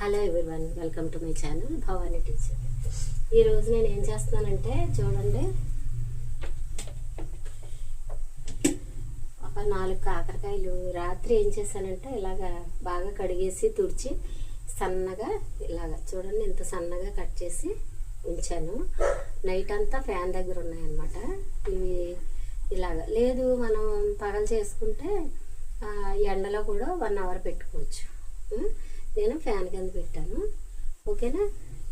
Hello everyone, welcome to my channel Bhavani teacher. ఈరోజు నేను ఏం చేస్తున్నానంటే చూడండి, ఒక 4 కాకరకాయలు రాత్రి ఏం చేశానంటే ఇలాగా బాగా కడిగేసి తుడిచి సన్నగా ఇలాగా చూడండి ఇంత సన్నగా కట్ చేసి ఉంచాను. నైట్ అంతా ఫ్యాన్ దగ్గర ఉన్నాయన్నమాట. ఇవి ఇలాగా లేదు మనం పగలు చేసుకుంటే ఎండలో కూడా 1 అవర్ పెట్టుకోవచ్చు. నేను ఫ్యాన్ కింద పెట్టాను, ఓకేనా.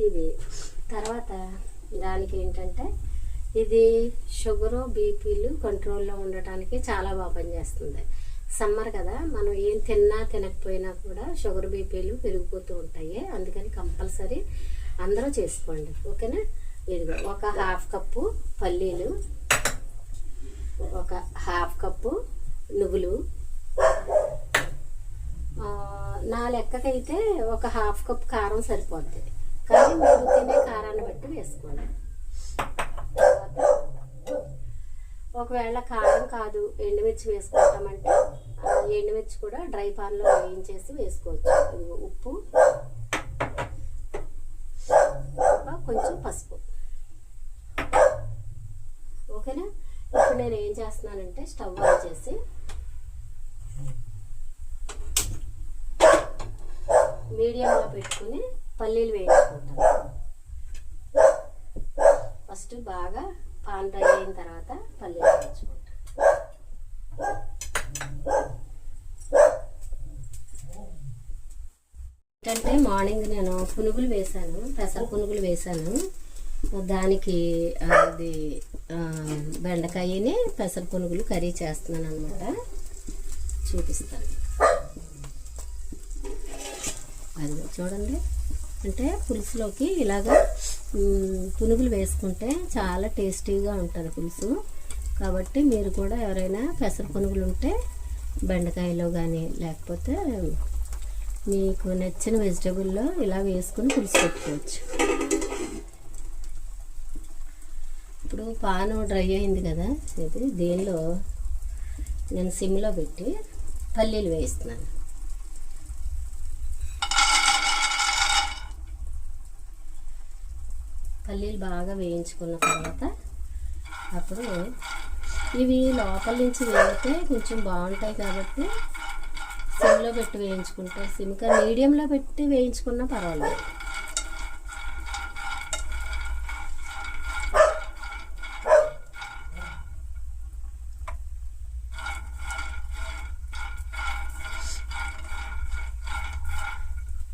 ఇది తర్వాత దానికి ఏంటంటే ఇది షుగరు బీపీలు కంట్రోల్లో ఉండటానికి చాలా బాగా పనిచేస్తుంది. సమ్మర్ కదా, మనం ఏం తిన్నా తినకపోయినా కూడా షుగర్ బీపీలు పెరిగిపోతూ ఉంటాయి. అందుకని కంపల్సరీ అందరూ చేసుకోండి, ఓకేనా. ఇదిగో ఒక 1/2 కప్పు పల్లీలు, ఒక 1/2 కప్పు నువ్వులు, నా లెక్కకైతే ఒక 1/2 కప్ కారం సరిపోద్ది, కానీ మీరు తినే కారాన్ని బట్టి వేసుకోండి. ఒకవేళ కారం కాదు ఎండుమిర్చి వేసుకుంటామంటే ఎండుమిర్చి కూడా డ్రై పాన్లో వేయించేసి వేసుకోవచ్చు. ఉప్పు, కొంచెం పసుపు, ఓకేనా. ఇప్పుడు నేను ఏం చేస్తున్నానంటే స్టవ్ ఆన్ చేసి మీడియంలో పెట్టుకుని పల్లీలు వేయించుకుంటాను. ఫస్ట్ బాగా పాన్ డ్రై అయిన తర్వాత పల్లీలు వేయించుకుంటాను. ఏంటంటే మార్నింగ్ నేను పునుగులు వేశాను, పెసర పునుగులు వేశాను. దానికి అది బెండకాయని పెసర పునుగులు కర్రీ చేస్తున్నాను అనమాట. చూపిస్తాను. అది చూడండి, అంటే పులుసులోకి ఇలాగా పునుగులు వేసుకుంటే చాలా టేస్టీగా ఉంటుంది పులుసు. కాబట్టి మీరు కూడా ఎవరైనా పెసర పునుగులు ఉంటే బెండకాయలో కానీ లేకపోతే మీకు నచ్చిన వెజిటబుల్లో ఇలా వేసుకుని పులుసు పెట్టుకోవచ్చు. ఇప్పుడు పాను డ్రై అయింది కదా, ఇది దీనిలో నేను సిమ్లో పెట్టి పల్లీలు వేస్తున్నాను. పల్లీలు బాగా వేయించుకున్న తర్వాత అప్పుడు ఇవి లోపల నుంచి వేగితే కొంచెం బాగుంటాయి కాబట్టి సిమ్లో పెట్టి వేయించుకుంటే, సిమ్గా మీడియంలో పెట్టి వేయించుకున్నా పర్వాలేదు.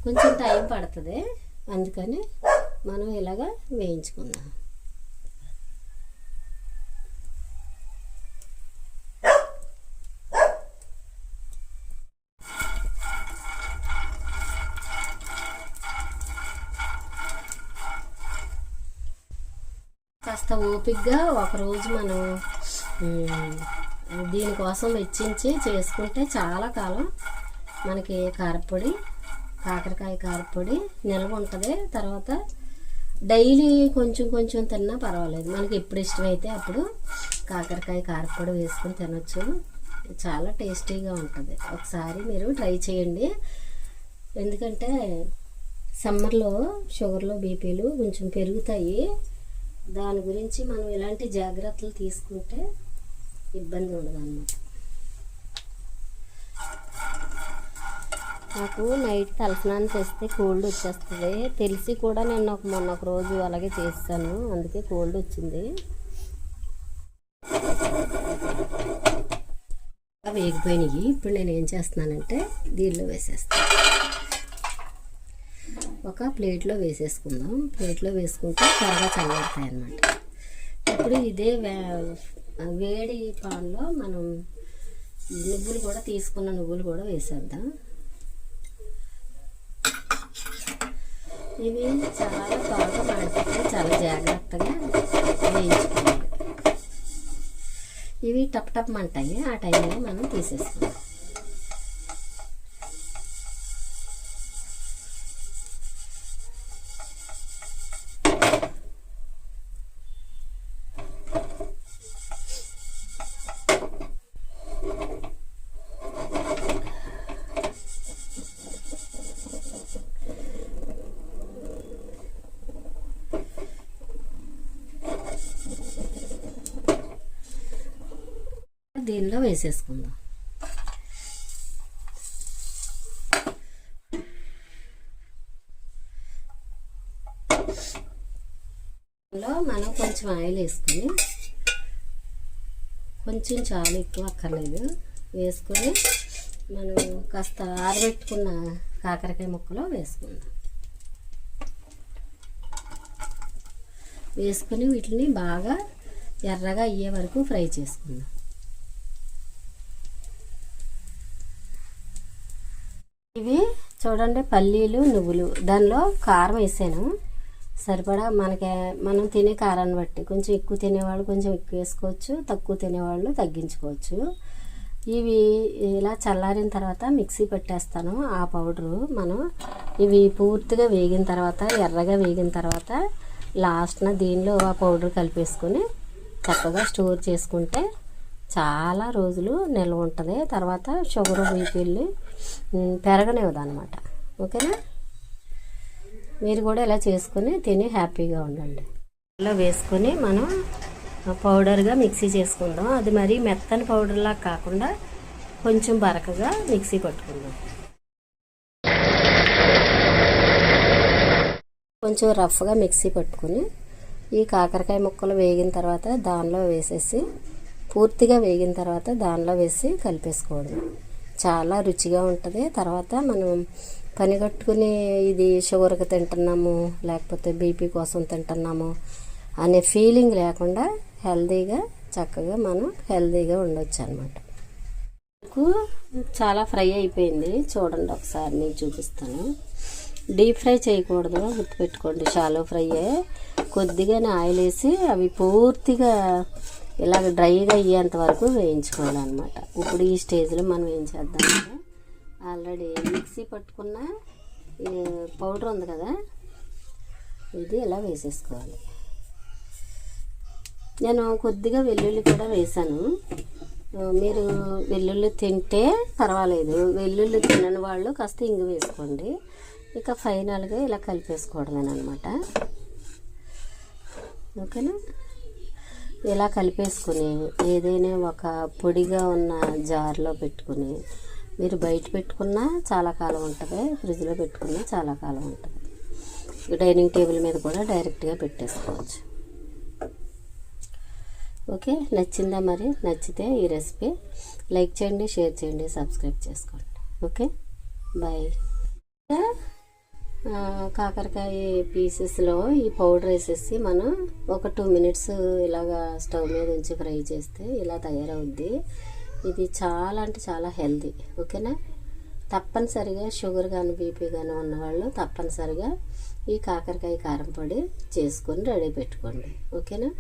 కొంచెం టైం పడుతుంది, అందుకని మనం ఇలాగా వేయించుకుందాం. కాస్త ఓపికగా ఒకరోజు మనం దీనికోసం వెచ్చించి చేసుకుంటే చాలా కాలం మనకి కారపొడి, కాకరకాయ కారపొడి నిల్వ ఉంటుంది. తర్వాత డైలీ కొంచెం కొంచెం తిన్నా పర్వాలేదు, మనకి ఎప్పుడు ఇష్టమైతే అప్పుడు కాకరకాయ కారపొడి వేసుకొని తినొచ్చు. చాలా టేస్టీగా ఉంటుంది. ఒకసారి మీరు ట్రై చేయండి. ఎందుకంటే సమ్మర్లో షుగర్లో బీపీలు కొంచెం పెరుగుతాయి. దాని గురించి మనం ఇలాంటి జాగ్రత్తలు తీసుకుంటే ఇబ్బంది ఉండదు అన్నమాట. నాకు నైట్ తలస్నానం చేస్తే కోల్డ్ వచ్చేస్తుంది. తెలిసి కూడా నేను మొన్న ఒక రోజు అలాగే చేస్తాను, అందుకే కోల్డ్ వచ్చింది. వేగిపోయినాయి. ఇప్పుడు నేను ఏం చేస్తున్నానంటే దీనిలో వేసేస్తాను. ఒక ప్లేట్లో వేసేసుకుందాం. ప్లేట్లో వేసుకుంటే త్వరగా చల్లారుతాయి అన్నమాట. ఇప్పుడు ఇదే వేడి పాన్లో మనం నువ్వులు కూడా తీసుకున్న నువ్వులు కూడా వేసేద్దాం. ఇవి చాలా బాగా మాడిపోతే చాలా జాగ్రత్తగా వేయించుకోవాలి. ఇవి టప్ టప్ మంటాయి, ఆ టైంలో మనం తీసేసుకుందాం. ఇంకా వేసేసుకుందాం. ఇందులో మనం కొంచెం ఆయిల్ వేసుకుని, కొంచెం చాలా ఎక్కువ అక్కర్లేదు, వేసుకొని మనం కాస్త ఆరబెట్టుకున్న కాకరకాయ ముక్కలు వేసుకుందాం. వేసుకొని వీటిని బాగా ఎర్రగా అయ్యే వరకు ఫ్రై చేసుకుందాం. ఇవి చూడండి పల్లీలు, నువ్వులు, దానిలో కారం వేసాను సరిపడా. మనం తినే కారాన్ని బట్టి కొంచెం ఎక్కువ తినేవాళ్ళు కొంచెం ఎక్కువ వేసుకోవచ్చు, తక్కువ తినేవాళ్ళు తగ్గించుకోవచ్చు. ఇవి ఇలా చల్లారిన తర్వాత మిక్సీ పెట్టేస్తాను. ఆ పౌడరు మనం ఇవి పూర్తిగా వేగిన తర్వాత, ఎర్రగా వేగిన తర్వాత లాస్ట్న దీనిలో ఆ పౌడర్ కలిపేసుకొని చక్కగా స్టోర్ చేసుకుంటే చాలా రోజులు నిల్వ ఉంటుంది. తర్వాత షుగర్ బీపీలు పెరగనివ్వదు అనమాట. ఓకేనా? మీరు కూడా ఇలా చేసుకొని తిని హ్యాపీగా ఉండండి. ఇలా వేసుకొని మనం పౌడర్గా మిక్సీ చేసుకుందాం. అది మరీ మెత్తని పౌడర్లా కాకుండా కొంచెం బరకగా మిక్సీ పట్టుకుందాం. కొంచెం రఫ్గా మిక్సీ పట్టుకుని ఈ కాకరకాయ ముక్కలు వేగిన తర్వాత దానిలో వేసేసి, పూర్తిగా వేగిన తర్వాత దానిలో వేసి కలిపేసుకోవడం చాలా రుచిగా ఉంటుంది. తర్వాత మనం పని కట్టుకుని ఇది షుగర్కి తింటున్నాము లేకపోతే బీపీ కోసం తింటున్నాము అనే ఫీలింగ్ లేకుండా హెల్తీగా చక్కగా మనం హెల్తీగా ఉండొచ్చు అనమాట. చాలా ఫ్రై అయిపోయింది. చూడండి ఒకసారి నేను చూపిస్తాను. డీప్ ఫ్రై చేయకూడదు, గుర్తుపెట్టుకోండి. షాలో ఫ్రైయే. కొద్దిగానే ఆయిల్ వేసి అవి పూర్తిగా ఇలాగ డ్రైగా అయ్యేంత వరకు వేయించుకోవాలన్నమాట. ఇప్పుడు ఈ స్టేజ్లో మనం ఏం చేద్దామంటే, ఆల్రెడీ మిక్సీ పట్టుకున్న పౌడర్ ఉంది కదా, ఇది ఇలా వేసేసుకోవాలి. నేను కొద్దిగా వెల్లుల్లి కూడా వేసాను. మీరు వెల్లుల్లి తింటే పర్వాలేదు, వెల్లుల్లి తినని వాళ్ళు కాస్త ఇంగు వేసుకోండి. ఇక ఫైనల్గా ఇలా కలిపేసుకోవడమేనమాట. ఓకేనా? ఇలా కలిపేసుకుని ఏదైనా ఒక పొడిగా ఉన్న జార్లో పెట్టుకుని మీరు బయట పెట్టుకున్నా చాలా కాలం ఉంటుంది, ఫ్రిడ్జ్లో పెట్టుకున్నా చాలా కాలం ఉంటుంది. డైనింగ్ టేబుల్ మీద కూడా డైరెక్ట్గా పెట్టేసుకోవచ్చు. ఓకే, నచ్చిందా? మరి నచ్చితే ఈ రెసిపీ లైక్ చేయండి, షేర్ చేయండి, సబ్స్క్రైబ్ చేసుకోండి. Okay, bye. కాకరకాయ పీసెస్లో ఈ పౌడర్ వేసేసి మనం ఒక 2 మినిట్స్ ఇలాగా స్టవ్ మీద ఉంచి ఫ్రై చేస్తే ఇలా తయారవుద్ది. ఇది చాలా అంటే చాలా హెల్తీ. ఓకేనా? తప్పనిసరిగా షుగర్ కానీ బీపీ కానీ ఉన్నవాళ్ళు తప్పనిసరిగా ఈ కాకరకాయ కారం పొడి చేసుకొని రెడీ పెట్టుకోండి. ఓకేనా?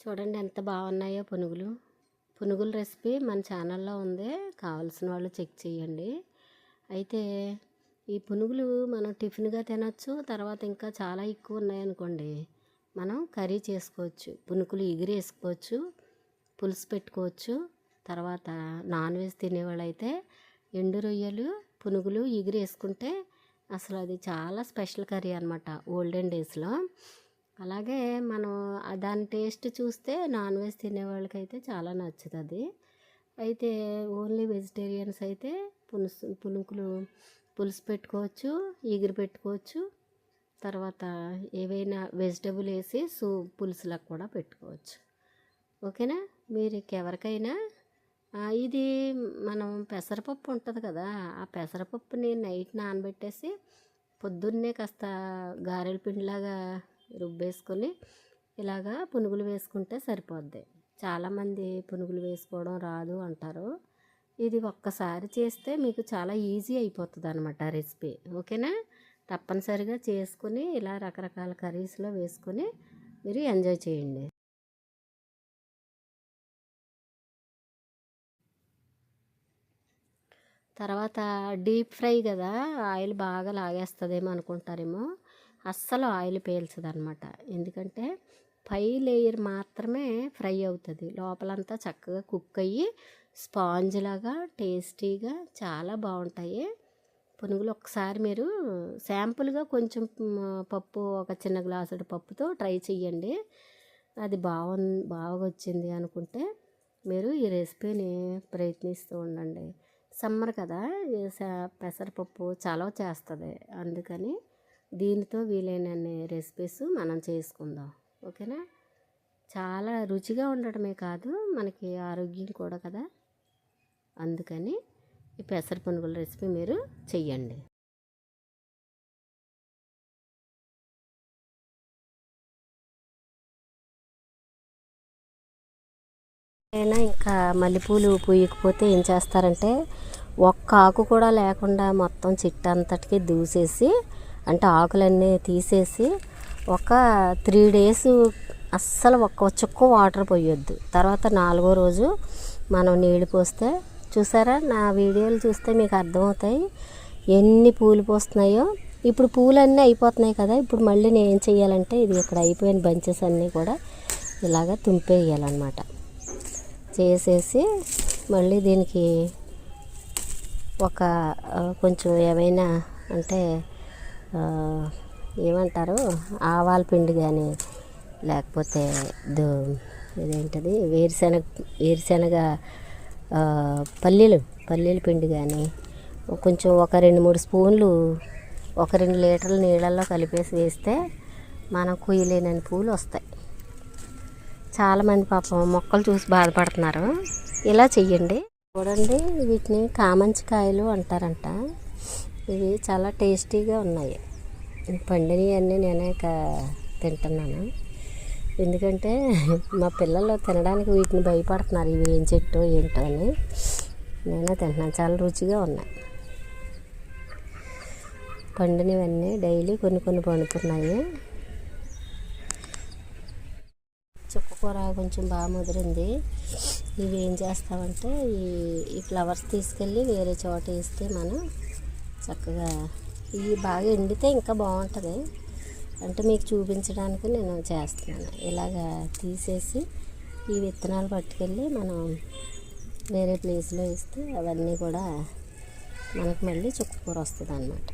చూడండి ఎంత బాగున్నాయో పునుగులు. పునుగుల రెసిపీ మన ఛానల్లో ఉంది, కావాల్సిన వాళ్ళు చెక్ చేయండి. అయితే ఈ పునుగులు మనం టిఫిన్గా తినచ్చు. తర్వాత ఇంకా చాలా ఎక్కువ ఉన్నాయనుకోండి, మనం కర్రీ చేసుకోవచ్చు. పునుగులు ఎగిరేసుకోవచ్చు, పులుసు పెట్టుకోవచ్చు. తర్వాత నాన్ వెజ్ తినేవాళ్ళు అయితే ఎండు రొయ్యలు పునుగులు ఎగిరేసుకుంటే అసలు అది చాలా స్పెషల్ కర్రీ అనమాట ఓల్డెన్ డేస్లో. అలాగే మనం దాని టేస్ట్ చూస్తే నాన్ వెజ్ తినేవాళ్ళకైతే చాలా నచ్చుతుంది. అయితే ఓన్లీ వెజిటేరియన్స్ అయితే పునుగులు పులుసు పెట్టుకోవచ్చు, ఎగిరి పెట్టుకోవచ్చు. తర్వాత ఏవైనా వెజిటబుల్ వేసి పులుసులకు కూడా పెట్టుకోవచ్చు. ఓకేనా? మీరు ఎవరికైనా ఇది మనం పెసరపప్పు ఉంటుంది కదా, ఆ పెసరపప్పుని నైట్ నానబెట్టేసి పొద్దున్నే కాస్త గారెల పిండిలాగా రుబ్బేసుకొని ఇలాగా పునుగులు వేసుకుంటే సరిపోద్ది. చాలామంది పునుగులు వేసుకోవడం రాదు అంటారు. ఇది ఒక్కసారి చేస్తే మీకు చాలా ఈజీ అయిపోతుంది అనమాట రెసిపీ. ఓకేనా? తప్పనిసరిగా చేసుకుని ఇలా రకరకాల కర్రీస్లో వేసుకొని మీరు ఎంజాయ్ చేయండి. తర్వాత డీప్ ఫ్రై కదా, ఆయిల్ బాగా లాగేస్తుందేమో అనుకుంటారేమో. అస్సలు ఆయిల్ పీల్చదు అనమాట. ఎందుకంటే పై లేయర్ మాత్రమే ఫ్రై అవుతుంది, లోపలంతా చక్కగా కుక్ అయ్యి స్పాంజ్ లాగా టేస్టీగా చాలా బాగుంటాయి పునుగులు. ఒకసారి మీరు శాంపుల్గా కొంచెం పప్పు, ఒక చిన్న గ్లాసుడు పప్పుతో ట్రై చెయ్యండి. అది బాగా వచ్చింది అనుకుంటే మీరు ఈ రెసిపీని ప్రయత్నిస్తూ ఉండండి. సమ్మర్ కదా, పెసరపప్పు చలవ చేస్తుంది. అందుకని దీనితో వీలైనన్ని రెసిపీస్ మనం చేసుకుందాం. ఓకేనా? చాలా రుచిగా ఉండటమే కాదు, మనకి ఆరోగ్యం కూడా కదా. అందుకని ఈ పెసర పునుగుల రెసిపీ మీరు చెయ్యండి. అయినా ఇంకా మల్లెపూలు పూయకపోతే ఏం చేస్తారంటే, ఒక్క ఆకు కూడా లేకుండా మొత్తం చెట్టు అంతటికి దూసేసి, అంటే ఆకులన్నీ తీసేసి ఒక 3 days అస్సలు ఒక్క చుక్క వాటర్ పోయొద్దు. తర్వాత 4వ రోజు మనం నీళ్ళు పోస్తే, చూసారా నా వీడియోలు చూస్తే మీకు అర్థమవుతాయి ఎన్ని పూలు పోస్తున్నాయో. ఇప్పుడు పూలన్నీ అయిపోతున్నాయి కదా. ఇప్పుడు మళ్ళీ నేను ఏం చెయ్యాలంటే, ఇది ఇక్కడ అయిపోయిన బంచెస్ అన్నీ కూడా ఇలాగ తుంపేయాలన్నమాట. చేసేసి మళ్ళీ దీనికి ఒక కొంచెం ఏమైనా అంటే ఏమంటారు, ఆవాల పిండి కానీ, లేకపోతే ఇదేంటిది వేరుశనగ పల్లీల పిండి కానీ కొంచెం ఒక 2-3 స్పూన్లు ఒక 2 లీటర్ల నీళ్ళల్లో కలిపేసి వేస్తే మనం కుయ్యలేనని పూలు వస్తాయి. చాలామంది పాపం మొక్కలు చూసి బాధపడుతున్నారు. ఇలా చెయ్యండి. చూడండి, వీటిని కామంచికాయలు అంటారంట. ఇవి చాలా టేస్టీగా ఉన్నాయి. పండినవి అన్నీ నేనే తింటున్నాను. ఎందుకంటే మా పిల్లలు తినడానికి వీటిని భయపడుతున్నారు, ఇవి ఏం చెట్టు ఏంటో అని. నేనే తింటున్నాను, చాలా రుచిగా ఉన్నాయి. పండినవన్నీ డైలీ కొన్ని పండుతున్నాయి. చుక్కకూర కొంచెం బాగా ముదిరింది. ఇవి ఏం చేస్తామంటే, ఈ ఫ్లవర్స్ తీసుకెళ్ళి వేరే చోట వేస్తే మనం చక్కగా, ఇవి బాగా ఎండితే ఇంకా బాగుంటుంది. అంటే మీకు చూపించడానికి నేను చేస్తున్నాను. ఇలాగా తీసేసి ఈ విత్తనాలు పట్టుకెళ్ళి మనం వేరే ప్లేస్లో వేస్తే అవన్నీ కూడా మనకు మళ్ళీ చుక్కకూర వస్తుంది అన్నమాట.